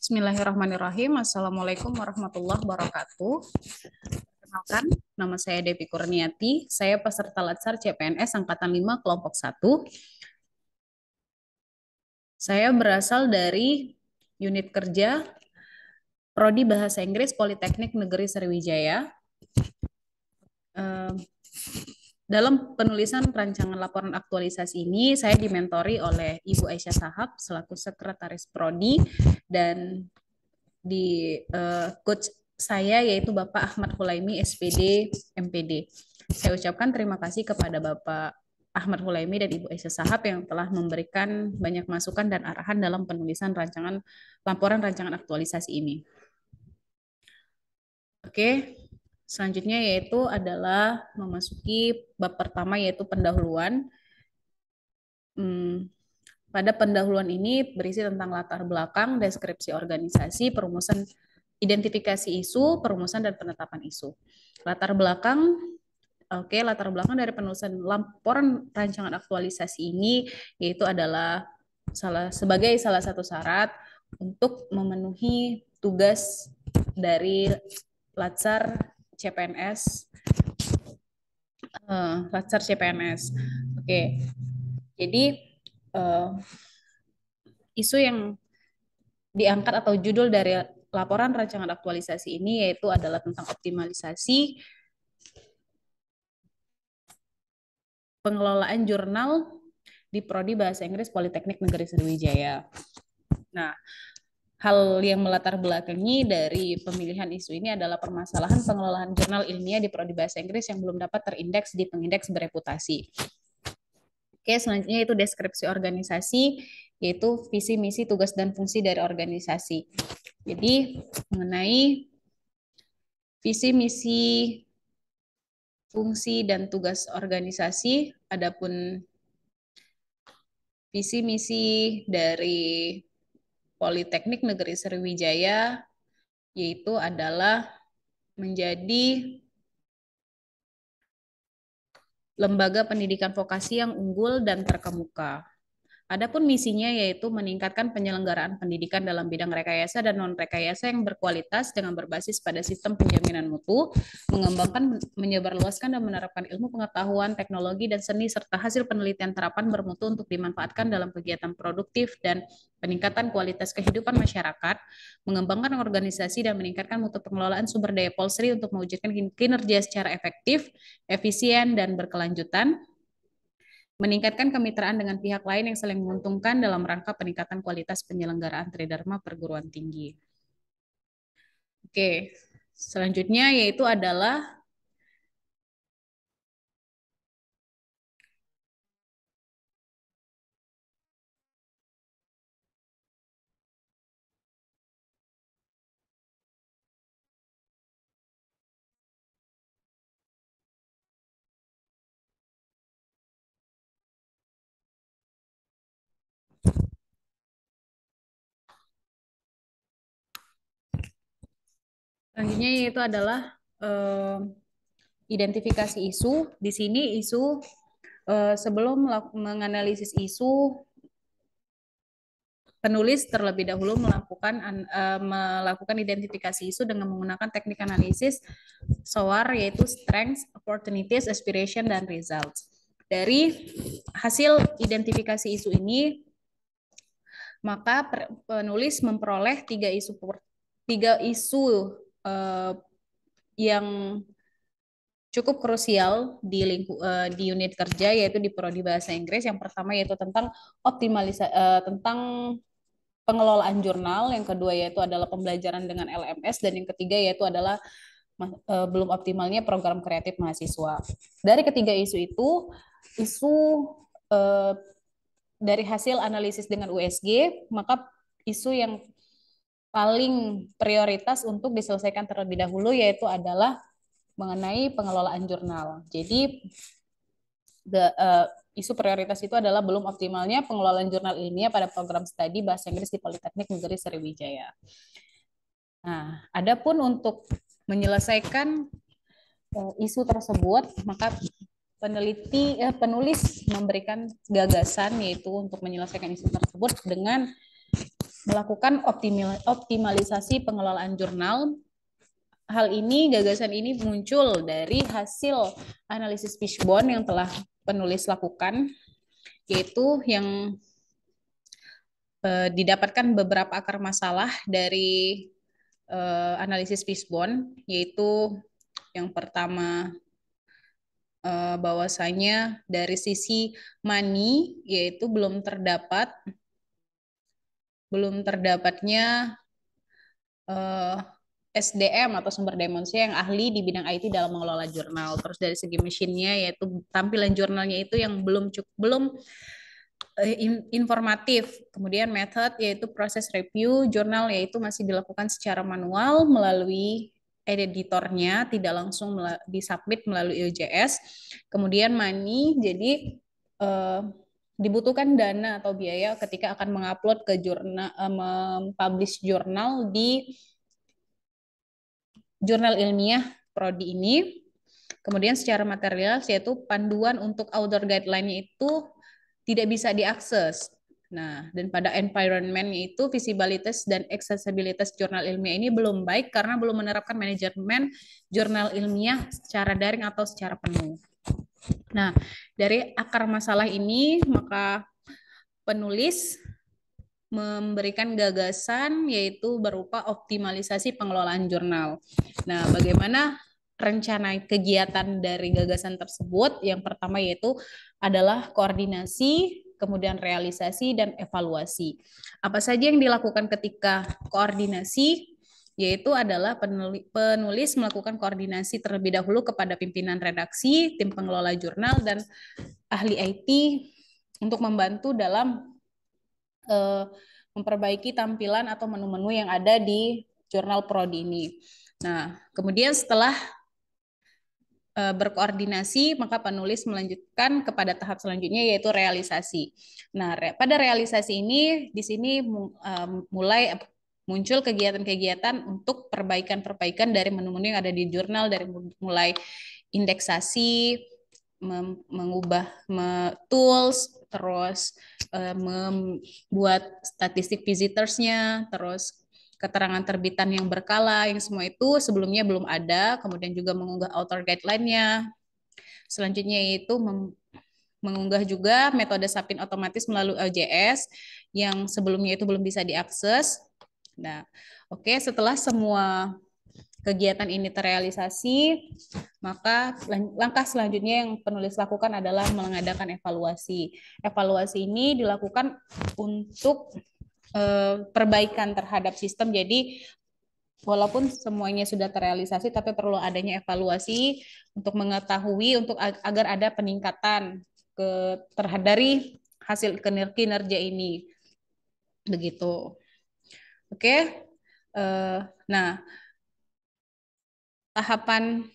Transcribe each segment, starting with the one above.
Bismillahirrahmanirrahim. Assalamualaikum warahmatullahi wabarakatuh. Perkenalkan, nama saya Devi Kurniati. Saya peserta Latsar CPNS Angkatan 5 Kelompok 1. Saya berasal dari unit kerja Prodi Bahasa Inggris Politeknik Negeri Sriwijaya. Dalam penulisan rancangan laporan aktualisasi ini, saya dimentori oleh Ibu Aisyah Sahab selaku Sekretaris Prodi dan di coach saya yaitu Bapak Ahmad Hulaimi SPD MPD. Saya ucapkan terima kasih kepada Bapak Ahmad Hulaimi dan Ibu Aisyah Sahab yang telah memberikan banyak masukan dan arahan dalam penulisan laporan rancangan aktualisasi ini. Oke, selanjutnya yaitu adalah memasuki bab pertama yaitu pendahuluan. Pada pendahuluan ini berisi tentang latar belakang, deskripsi organisasi, perumusan identifikasi isu, perumusan dan penetapan isu. Latar belakang dari penulisan laporan rancangan aktualisasi ini yaitu adalah sebagai salah satu syarat untuk memenuhi tugas dari Latsar CPNS. Oke. Jadi isu yang diangkat atau judul dari laporan rancangan aktualisasi ini yaitu adalah tentang optimalisasi pengelolaan jurnal di Prodi Bahasa Inggris Politeknik Negeri Sriwijaya. Nah, hal yang melatar belakangi dari pemilihan isu ini adalah permasalahan pengelolaan jurnal ilmiah di Prodi Bahasa Inggris yang belum dapat terindeks di pengindeks bereputasi. Oke, selanjutnya itu deskripsi organisasi, yaitu visi, misi, tugas, dan fungsi dari organisasi. Jadi, mengenai visi, misi, fungsi, dan tugas organisasi, adapun visi, misi dari Politeknik Negeri Sriwijaya, yaitu adalah menjadi lembaga pendidikan vokasi yang unggul dan terkemuka. Adapun misinya yaitu meningkatkan penyelenggaraan pendidikan dalam bidang rekayasa dan non-rekayasa yang berkualitas dengan berbasis pada sistem penjaminan mutu, mengembangkan, menyebarluaskan dan menerapkan ilmu pengetahuan, teknologi, dan seni serta hasil penelitian terapan bermutu untuk dimanfaatkan dalam kegiatan produktif dan peningkatan kualitas kehidupan masyarakat, mengembangkan organisasi dan meningkatkan mutu pengelolaan sumber daya Polsri untuk mewujudkan kinerja secara efektif, efisien, dan berkelanjutan, meningkatkan kemitraan dengan pihak lain yang saling menguntungkan dalam rangka peningkatan kualitas penyelenggaraan tridharma perguruan tinggi. Oke, selanjutnya yaitu adalah identifikasi isu. Di sini isu sebelum menganalisis isu, penulis terlebih dahulu melakukan identifikasi isu dengan menggunakan teknik analisis SOAR, yaitu Strengths, Opportunities, Aspiration, dan Results. Dari hasil identifikasi isu ini, maka penulis memperoleh tiga isu yang cukup krusial di unit kerja, yaitu di Prodi Bahasa Inggris. Yang pertama yaitu tentang tentang pengelolaan jurnal, yang kedua yaitu adalah pembelajaran dengan LMS, dan yang ketiga yaitu adalah belum optimalnya program kreatif mahasiswa. Dari ketiga isu itu, isu dari hasil analisis dengan USG, maka isu yang paling prioritas untuk diselesaikan terlebih dahulu yaitu adalah mengenai pengelolaan jurnal. Jadi isu prioritas itu adalah belum optimalnya pengelolaan jurnal ilmiah pada program studi Bahasa Inggris di Politeknik Negeri Sriwijaya. Nah, adapun untuk menyelesaikan isu tersebut, maka penulis memberikan gagasan yaitu untuk menyelesaikan isu tersebut dengan melakukan optimalisasi pengelolaan jurnal. Hal ini, gagasan ini muncul dari hasil analisis fishbone yang telah penulis lakukan, yaitu yang didapatkan beberapa akar masalah dari analisis fishbone, yaitu yang pertama bahwasanya dari sisi money, yaitu belum terdapatnya SDM atau sumber daya manusia yang ahli di bidang IT dalam mengelola jurnal. Terus dari segi mesinnya, yaitu tampilan jurnalnya itu yang belum informatif. Kemudian method, yaitu proses review jurnal, yaitu masih dilakukan secara manual melalui editornya, tidak langsung disubmit melalui OJS. Kemudian money, jadi dibutuhkan dana atau biaya ketika akan mengupload ke jurnal, mempublish jurnal di jurnal ilmiah prodi ini. Kemudian secara material, yaitu panduan untuk author guideline-nya itu tidak bisa diakses. Nah, dan pada environment-nya itu visibilitas dan accessibilitas jurnal ilmiah ini belum baik karena belum menerapkan manajemen jurnal ilmiah secara daring atau secara penuh. Nah, dari akar masalah ini, maka penulis memberikan gagasan yaitu berupa optimalisasi pengelolaan jurnal. Nah, bagaimana rencana kegiatan dari gagasan tersebut? Yang pertama yaitu adalah koordinasi, kemudian realisasi, dan evaluasi. Apa saja yang dilakukan ketika koordinasi? Yaitu adalah penulis melakukan koordinasi terlebih dahulu kepada pimpinan redaksi, tim pengelola jurnal, dan ahli IT untuk membantu dalam memperbaiki tampilan atau menu-menu yang ada di jurnal prodi ini. Nah, kemudian setelah berkoordinasi, maka penulis melanjutkan kepada tahap selanjutnya yaitu realisasi. Nah, pada realisasi ini di sini mulai muncul kegiatan-kegiatan untuk perbaikan-perbaikan dari menu-menu yang ada di jurnal, dari mulai indeksasi, mengubah tools, terus membuat statistik visitorsnya, terus keterangan terbitan yang berkala, yang semua itu sebelumnya belum ada, kemudian juga mengunggah author guideline-nya. Selanjutnya yaitu mengunggah juga metode sapin otomatis melalui OJS yang sebelumnya itu belum bisa diakses. Nah, oke, setelah semua kegiatan ini terrealisasi, maka langkah selanjutnya yang penulis lakukan adalah mengadakan evaluasi. Evaluasi ini dilakukan untuk perbaikan terhadap sistem. Jadi walaupun semuanya sudah terrealisasi, tapi perlu adanya evaluasi untuk mengetahui agar ada peningkatan dari hasil kinerja ini. Begitu. Oke. Nah, tahapan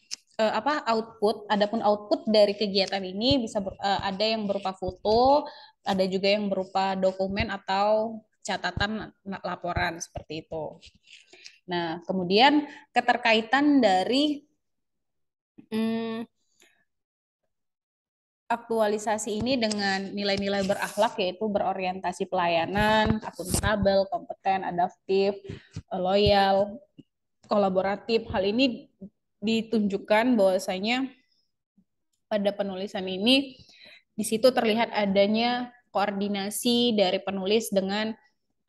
adapun output dari kegiatan ini bisa ada yang berupa foto, ada juga yang berupa dokumen atau catatan laporan seperti itu. Nah, kemudian keterkaitan dari aktualisasi ini dengan nilai-nilai berakhlak, yaitu berorientasi pelayanan, akuntabel, kompeten, adaptif, loyal, kolaboratif. Hal ini ditunjukkan bahwasanya pada penulisan ini di situ terlihat adanya koordinasi dari penulis dengan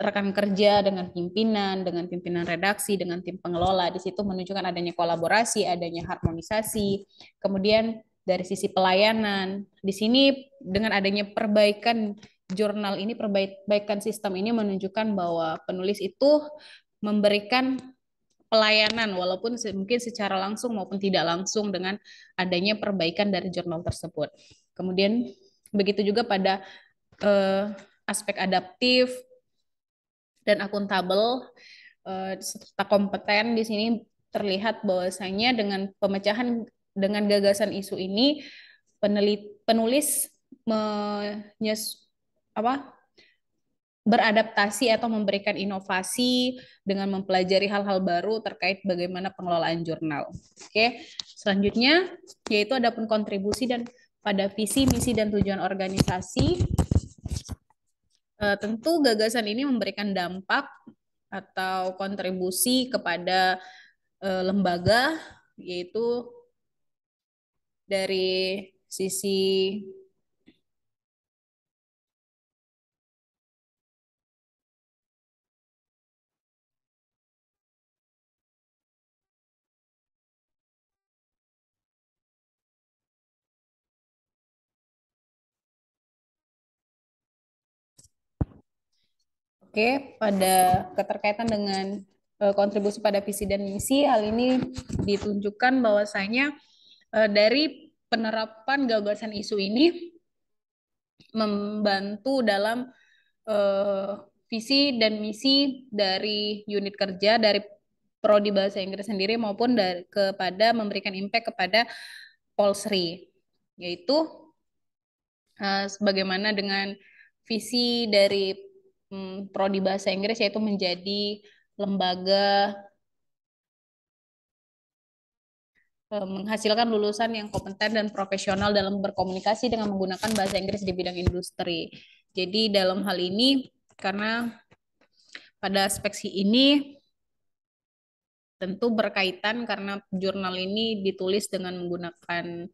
rekan kerja, dengan pimpinan redaksi, dengan tim pengelola. Di situ menunjukkan adanya kolaborasi, adanya harmonisasi. Kemudian dari sisi pelayanan, di sini dengan adanya perbaikan jurnal ini, perbaikan sistem ini menunjukkan bahwa penulis itu memberikan pelayanan walaupun mungkin secara langsung maupun tidak langsung dengan adanya perbaikan dari jurnal tersebut. Kemudian begitu juga pada aspek adaptif dan akuntabel serta kompeten. Di sini terlihat bahwasanya dengan pemecahan dengan gagasan isu ini penulis beradaptasi atau memberikan inovasi dengan mempelajari hal-hal baru terkait bagaimana pengelolaan jurnal. Oke, selanjutnya yaitu adapun kontribusi dan pada visi, misi, dan tujuan organisasi. Tentu gagasan ini memberikan dampak atau kontribusi kepada lembaga, yaitu dari sisi Oke, pada keterkaitan dengan kontribusi pada visi dan misi, hal ini ditunjukkan bahwasanya dari penerapan gagasan isu ini membantu dalam eh, visi dan misi dari unit kerja dari prodi bahasa Inggris sendiri maupun kepada memberikan impact kepada Polsri, yaitu sebagaimana dengan visi dari prodi bahasa Inggris yaitu menjadi lembaga menghasilkan lulusan yang kompeten dan profesional dalam berkomunikasi dengan menggunakan bahasa Inggris di bidang industri. Jadi dalam hal ini karena pada aspek ini tentu berkaitan karena jurnal ini ditulis dengan menggunakan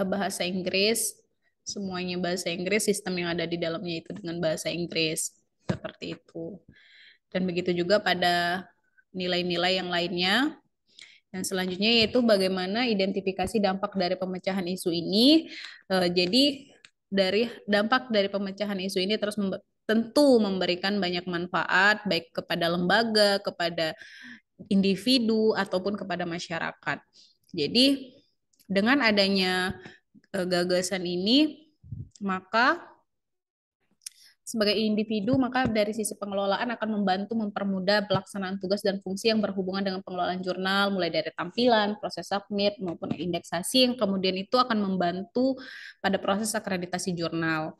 bahasa Inggris, semuanya bahasa Inggris, sistem yang ada di dalamnya itu dengan bahasa Inggris, seperti itu. Dan begitu juga pada nilai-nilai yang lainnya. Dan selanjutnya yaitu bagaimana identifikasi dampak dari pemecahan isu ini. Jadi dari dampak dari pemecahan isu ini terus tentu memberikan banyak manfaat baik kepada lembaga, kepada individu ataupun kepada masyarakat. Jadi dengan adanya gagasan ini maka sebagai individu, maka dari sisi pengelolaan akan membantu mempermudah pelaksanaan tugas dan fungsi yang berhubungan dengan pengelolaan jurnal, mulai dari tampilan, proses submit, maupun indeksasi, yang kemudian itu akan membantu pada proses akreditasi jurnal.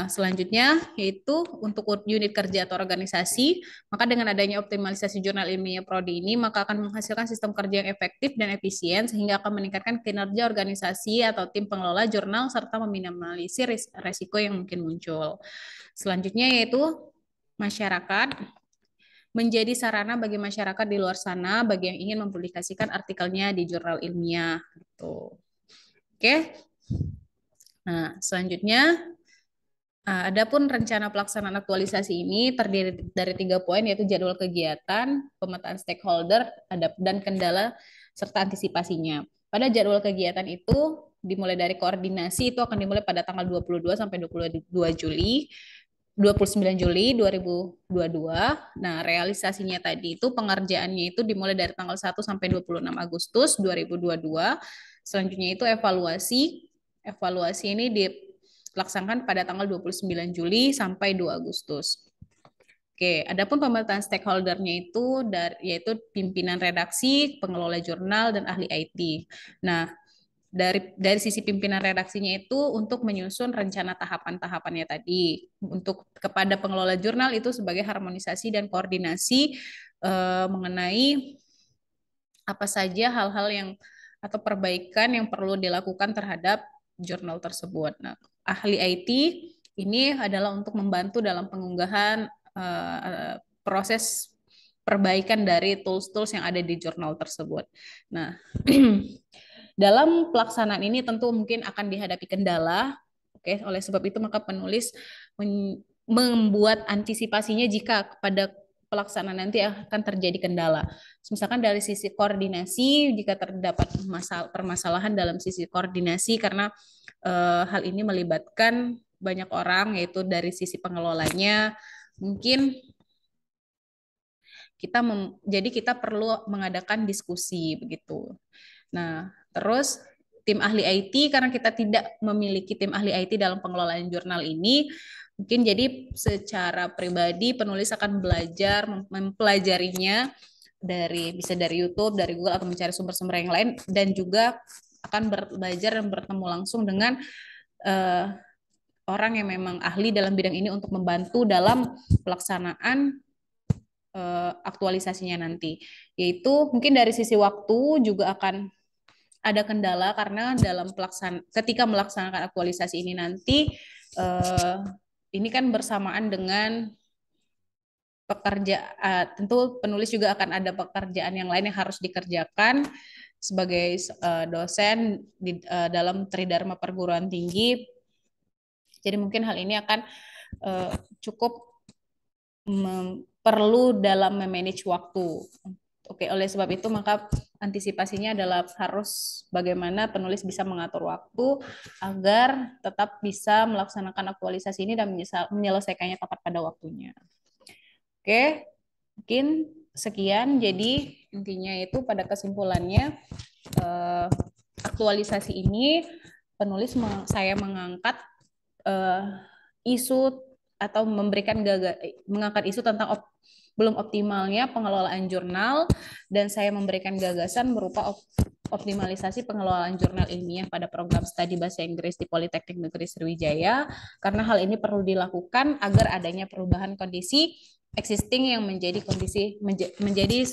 Selanjutnya, yaitu untuk unit kerja atau organisasi, maka dengan adanya optimalisasi jurnal ilmiah prodi ini, maka akan menghasilkan sistem kerja yang efektif dan efisien, sehingga akan meningkatkan kinerja organisasi atau tim pengelola jurnal, serta meminimalisir resiko yang mungkin muncul. Selanjutnya yaitu masyarakat menjadi sarana bagi masyarakat di luar sana bagi yang ingin mempublikasikan artikelnya di jurnal ilmiah gitu. Oke. Nah, selanjutnya adapun rencana pelaksanaan aktualisasi ini terdiri dari 3 poin yaitu jadwal kegiatan, pemetaan stakeholder, dan kendala serta antisipasinya. Pada jadwal kegiatan itu dimulai dari koordinasi itu akan dimulai pada tanggal 22 sampai 22 Juli 29 Juli 2022. Nah, realisasinya tadi itu pengerjaannya itu dimulai dari tanggal 1 sampai 26 Agustus 2022. Selanjutnya itu evaluasi. Evaluasi ini dilaksanakan pada tanggal 29 Juli sampai 2 Agustus. Oke, adapun pemetaan stakeholdernya itu yaitu pimpinan redaksi, pengelola jurnal, dan ahli IT. Nah, dari sisi pimpinan redaksinya itu untuk menyusun rencana tahapan-tahapannya tadi. Untuk kepada pengelola jurnal itu sebagai harmonisasi dan koordinasi mengenai apa saja hal-hal yang atau perbaikan yang perlu dilakukan terhadap jurnal tersebut. Nah, ahli IT ini adalah untuk membantu dalam pengunggahan proses perbaikan dari tools-tools yang ada di jurnal tersebut. Nah, dalam pelaksanaan ini tentu mungkin akan dihadapi kendala. Oke, oleh sebab itu maka penulis membuat antisipasinya jika pada pelaksanaan nanti akan terjadi kendala. Misalkan dari sisi koordinasi, jika terdapat permasalahan dalam sisi koordinasi karena hal ini melibatkan banyak orang, yaitu dari sisi pengelolanya, mungkin jadi kita perlu mengadakan diskusi begitu. Nah, terus tim ahli IT karena kita tidak memiliki tim ahli IT dalam pengelolaan jurnal ini, mungkin jadi secara pribadi penulis akan belajar mempelajarinya bisa dari YouTube, dari Google atau mencari sumber-sumber yang lain dan juga akan belajar dan bertemu langsung dengan uh, orang yang memang ahli dalam bidang ini untuk membantu dalam pelaksanaan aktualisasinya nanti. Yaitu mungkin dari sisi waktu juga akan ada kendala karena ketika melaksanakan aktualisasi ini nanti ini kan bersamaan dengan tentu penulis juga akan ada pekerjaan yang lain yang harus dikerjakan sebagai dosen dalam Tridharma perguruan tinggi. Jadi mungkin hal ini akan cukup perlu dalam memanage waktu. Oke, oleh sebab itu maka antisipasinya adalah harus bagaimana penulis bisa mengatur waktu agar tetap bisa melaksanakan aktualisasi ini dan menyelesaikannya tepat pada waktunya. Oke, mungkin sekian. Jadi intinya itu pada kesimpulannya aktualisasi ini saya mengangkat isu atau mengangkat isu tentang belum optimalnya pengelolaan jurnal, dan saya memberikan gagasan berupa optimalisasi pengelolaan jurnal ilmiah pada program studi bahasa Inggris di Politeknik Negeri Sriwijaya, karena hal ini perlu dilakukan agar adanya perubahan kondisi existing yang menjadi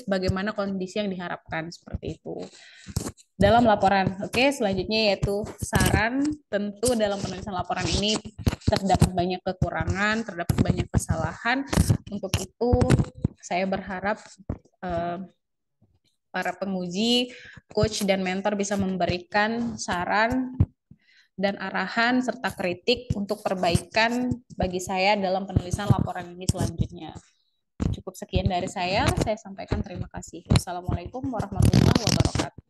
bagaimana kondisi yang diharapkan, seperti itu dalam laporan. Oke, selanjutnya yaitu saran. Tentu dalam penulisan laporan ini terdapat banyak kekurangan, terdapat banyak kesalahan. Untuk itu saya berharap para penguji, coach, dan mentor bisa memberikan saran dan arahan serta kritik untuk perbaikan bagi saya dalam penulisan laporan ini selanjutnya. Cukup sekian dari saya sampaikan terima kasih. Wassalamualaikum warahmatullahi wabarakatuh.